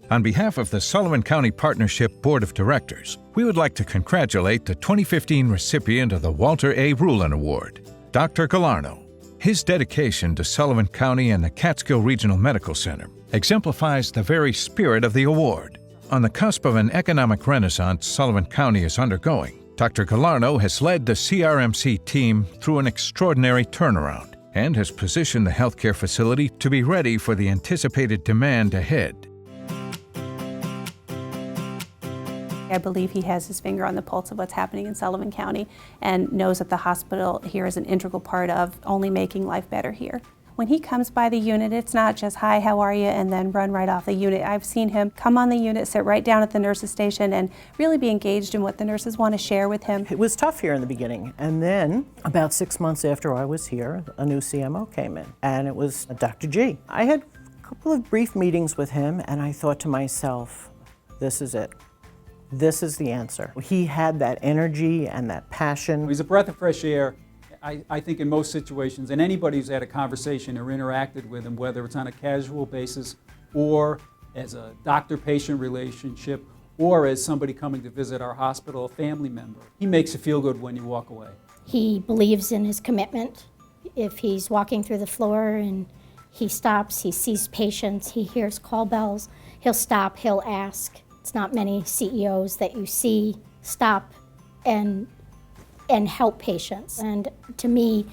On behalf of the Sullivan County Partnership Board of Directors, we would like to congratulate the 2015 recipient of the Walter A. Rhulen Award, Dr. Galarneau. His dedication to Sullivan County and the Catskill Regional Medical Center exemplifies the very spirit of the award. On the cusp of an economic renaissance Sullivan County is undergoing, Dr. Galarneau has led the CRMC team through an extraordinary turnaround and has positioned the healthcare facility to be ready for the anticipated demand ahead. I believe he has his finger on the pulse of what's happening in Sullivan County and knows that the hospital here is an integral part of only making life better here. When he comes by the unit, it's not just, hi, how are you, and then run right off the unit. I've seen him come on the unit, sit right down at the nurse's station, and really be engaged in what the nurses want to share with him. It was tough here in the beginning, and then about 6 months after I was here, a new CMO came in, and it was Dr. G. I had a couple of brief meetings with him, and I thought to myself, this is it. This is the answer. He had that energy and that passion. He's a breath of fresh air. I think in most situations, and anybody who's had a conversation or interacted with him, whether it's on a casual basis or as a doctor-patient relationship or as somebody coming to visit our hospital, a family member, he makes you feel good when you walk away. He believes in his commitment. If he's walking through the floor and he stops, he sees patients, he hears call bells, he'll stop, he'll ask. It's not many CEOs that you see stop and help patients. And to me,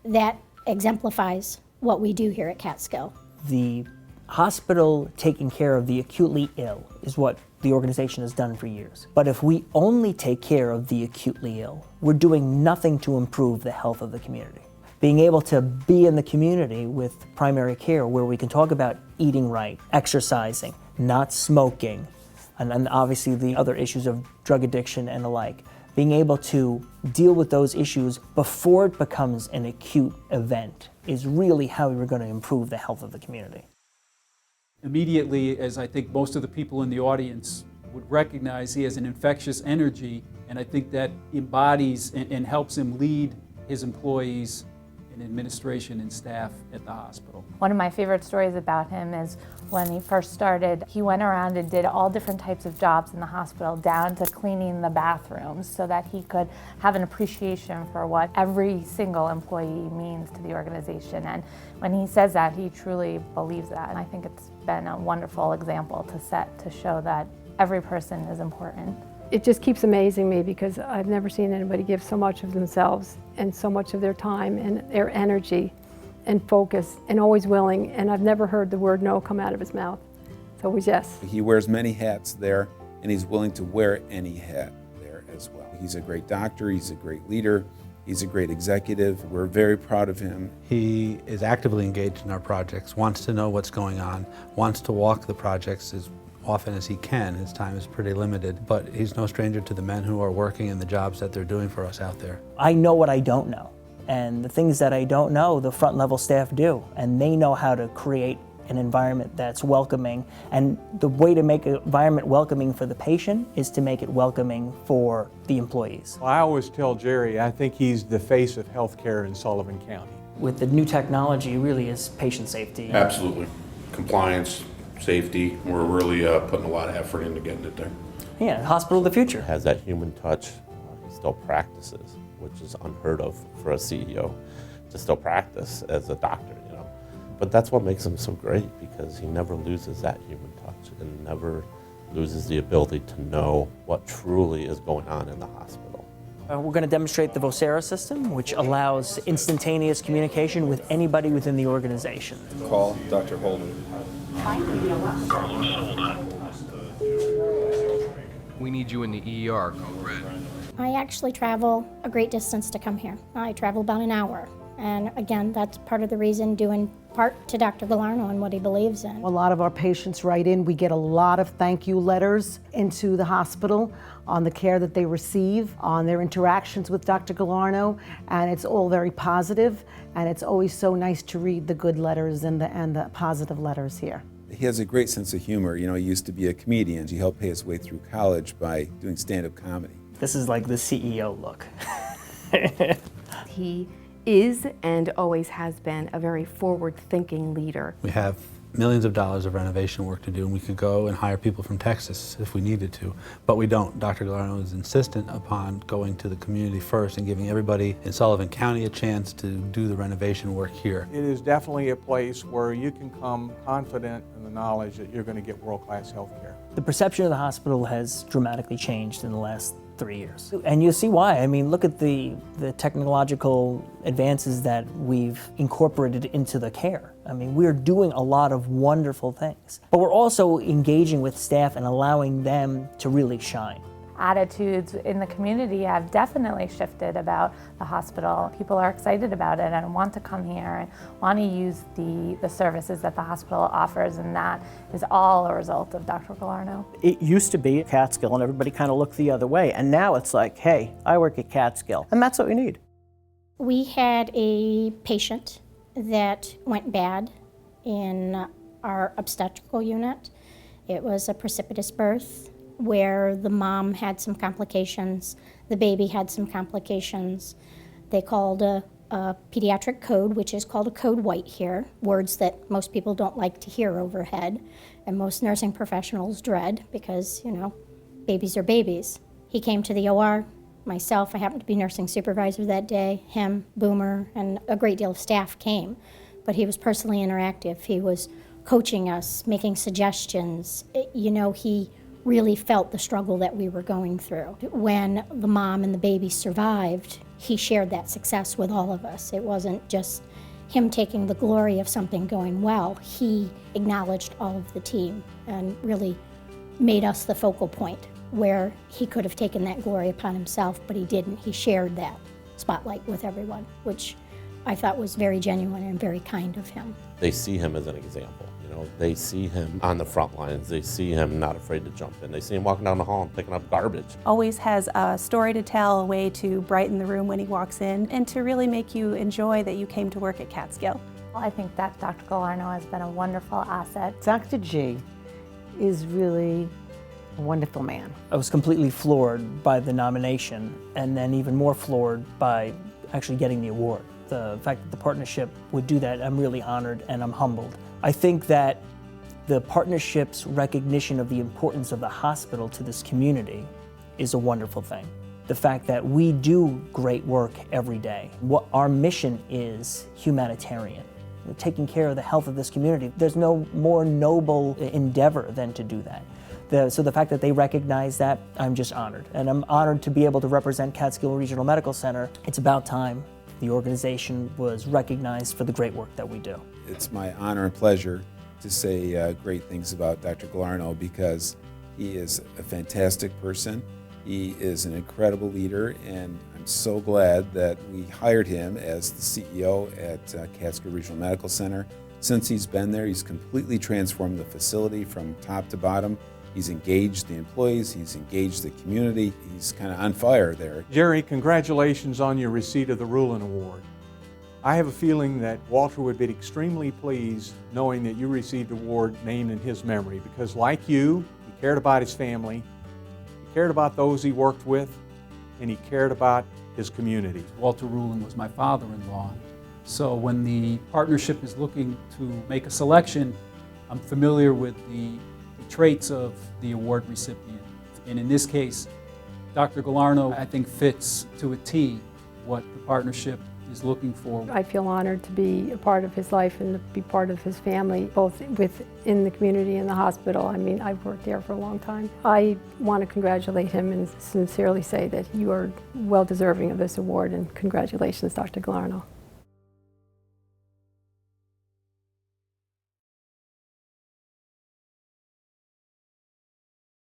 that exemplifies what we do here at Catskill. The hospital taking care of the acutely ill is what the organization has done for years. But if we only take care of the acutely ill, we're doing nothing to improve the health of the community. Being able to be in the community with primary care where we can talk about eating right, exercising, not smoking, and obviously the other issues of drug addiction and the like. Being able to deal with those issues before it becomes an acute event is really how we're going to improve the health of the community. Immediately, as I think most of the people in the audience would recognize, he has an infectious energy, and I think that embodies and helps him lead his employees and administration and staff at the hospital. One of my favorite stories about him is when he first started, he went around and did all different types of jobs in the hospital, down to cleaning the bathrooms, so that he could have an appreciation for what every single employee means to the organization. And when he says that, he truly believes that. And I think it's been a wonderful example to set to show that every person is important. It just keeps amazing me because I've never seen anybody give so much of themselves and so much of their time and their energy and focus and always willing, and I've never heard the word no come out of his mouth. It's always yes. He wears many hats there, and he's willing to wear any hat there as well. He's a great doctor, he's a great leader, he's a great executive. We're very proud of him. He is actively engaged in our projects, wants to know what's going on, wants to walk the projects as often as he can. His time is pretty limited, but he's no stranger to the men who are working in the jobs that they're doing for us out there. I know what I don't know, and the things that I don't know, the front level staff do, and they know how to create an environment that's welcoming, and the way to make an environment welcoming for the patient is to make it welcoming for the employees. I always tell Jerry, I think he's the face of healthcare in Sullivan County. With the new technology, it really is patient safety. Absolutely. Compliance, safety, we're really putting a lot of effort into getting it there. Yeah, hospital of the future. Has that human touch. He still practices, which is unheard of for a CEO to still practice as a doctor, you know. But that's what makes him so great, because he never loses that human touch and never loses the ability to know what truly is going on in the hospital. We're going to demonstrate the Vocera system, which allows instantaneous communication with anybody within the organization. Call Dr. Holden. We need you in the ER, Code Red. I actually travel a great distance to come here. I travel about an hour. And again, that's part of the reason, due in part to Dr. Galarneau and what he believes in. A lot of our patients write in. We get a lot of thank you letters into the hospital on the care that they receive, on their interactions with Dr. Galarneau, and it's all very positive, and it's always so nice to read the good letters and the positive letters here. He has a great sense of humor. You know, he used to be a comedian. He helped pay his way through college by doing stand-up comedy. This is like the CEO look. He is and always has been a very forward-thinking leader. We have millions of dollars of renovation work to do, and we could go and hire people from Texas if we needed to, but we don't. Dr. Galarneau is insistent upon going to the community first and giving everybody in Sullivan County a chance to do the renovation work here. It is definitely a place where you can come confident in the knowledge that you're going to get world-class health care. The perception of the hospital has dramatically changed in the last 3 years. And you'll see why. I mean, look at the technological advances that we've incorporated into the care. I mean, we're doing a lot of wonderful things. But we're also engaging with staff and allowing them to really shine. Attitudes in the community have definitely shifted about the hospital. People are excited about it and want to come here and want to use the services that the hospital offers, and that is all a result of Dr. Galarneau. It used to be at Catskill and everybody kind of looked the other way, and now it's like, hey, I work at Catskill, and that's what we need. We had a patient that went bad in our obstetrical unit. It was a precipitous birth, where the mom had some complications, the baby had some complications. They called a pediatric code, which is called a code white here, words that most people don't like to hear overhead, and most nursing professionals dread because, you know, babies are babies. He came to the OR, myself, I happened to be nursing supervisor that day, him, Boomer, and a great deal of staff came, but he was personally interactive. He was coaching us, making suggestions. You know, he really felt the struggle that we were going through. When the mom and the baby survived, he shared that success with all of us. It wasn't just him taking the glory of something going well. He acknowledged all of the team and really made us the focal point, where he could have taken that glory upon himself, but he didn't. He shared that spotlight with everyone, which I thought was very genuine and very kind of him. They see him as an example. You know, they see him on the front lines. They see him not afraid to jump in. They see him walking down the hall and picking up garbage. Always has a story to tell, a way to brighten the room when he walks in, and to really make you enjoy that you came to work at Catskill. I think that Dr. Galarneau has been a wonderful asset. Dr. G is really a wonderful man. I was completely floored by the nomination, and then even more floored by actually getting the award. The fact that the partnership would do that, I'm really honored and I'm humbled. I think that the partnership's recognition of the importance of the hospital to this community is a wonderful thing. The fact that we do great work every day. What our mission is humanitarian, taking care of the health of this community. There's no more noble endeavor than to do that. So the fact that they recognize that, I'm just honored. And I'm honored to be able to represent Catskill Regional Medical Center. It's about time the organization was recognized for the great work that we do. It's my honor and pleasure to say great things about Dr. Galarneau, because he is a fantastic person. He is an incredible leader, and I'm so glad that we hired him as the CEO at Catskill Regional Medical Center. Since he's been there, he's completely transformed the facility from top to bottom. He's engaged the employees, he's engaged the community, he's kind of on fire there. Jerry, congratulations on your receipt of the Rhulen Award. I have a feeling that Walter would be extremely pleased knowing that you received an award named in his memory, because like you, he cared about his family, he cared about those he worked with, and he cared about his community. Walter Rhulen was my father-in-law. So when the partnership is looking to make a selection, I'm familiar with the traits of the award recipient. And in this case, Dr. Galarneau, I think, fits to a T what the partnership is looking for. I feel honored to be a part of his life and to be part of his family, both within the community and the hospital. I mean, I've worked there for a long time. I want to congratulate him and sincerely say that you are well deserving of this award, and congratulations, Dr. Galarneau.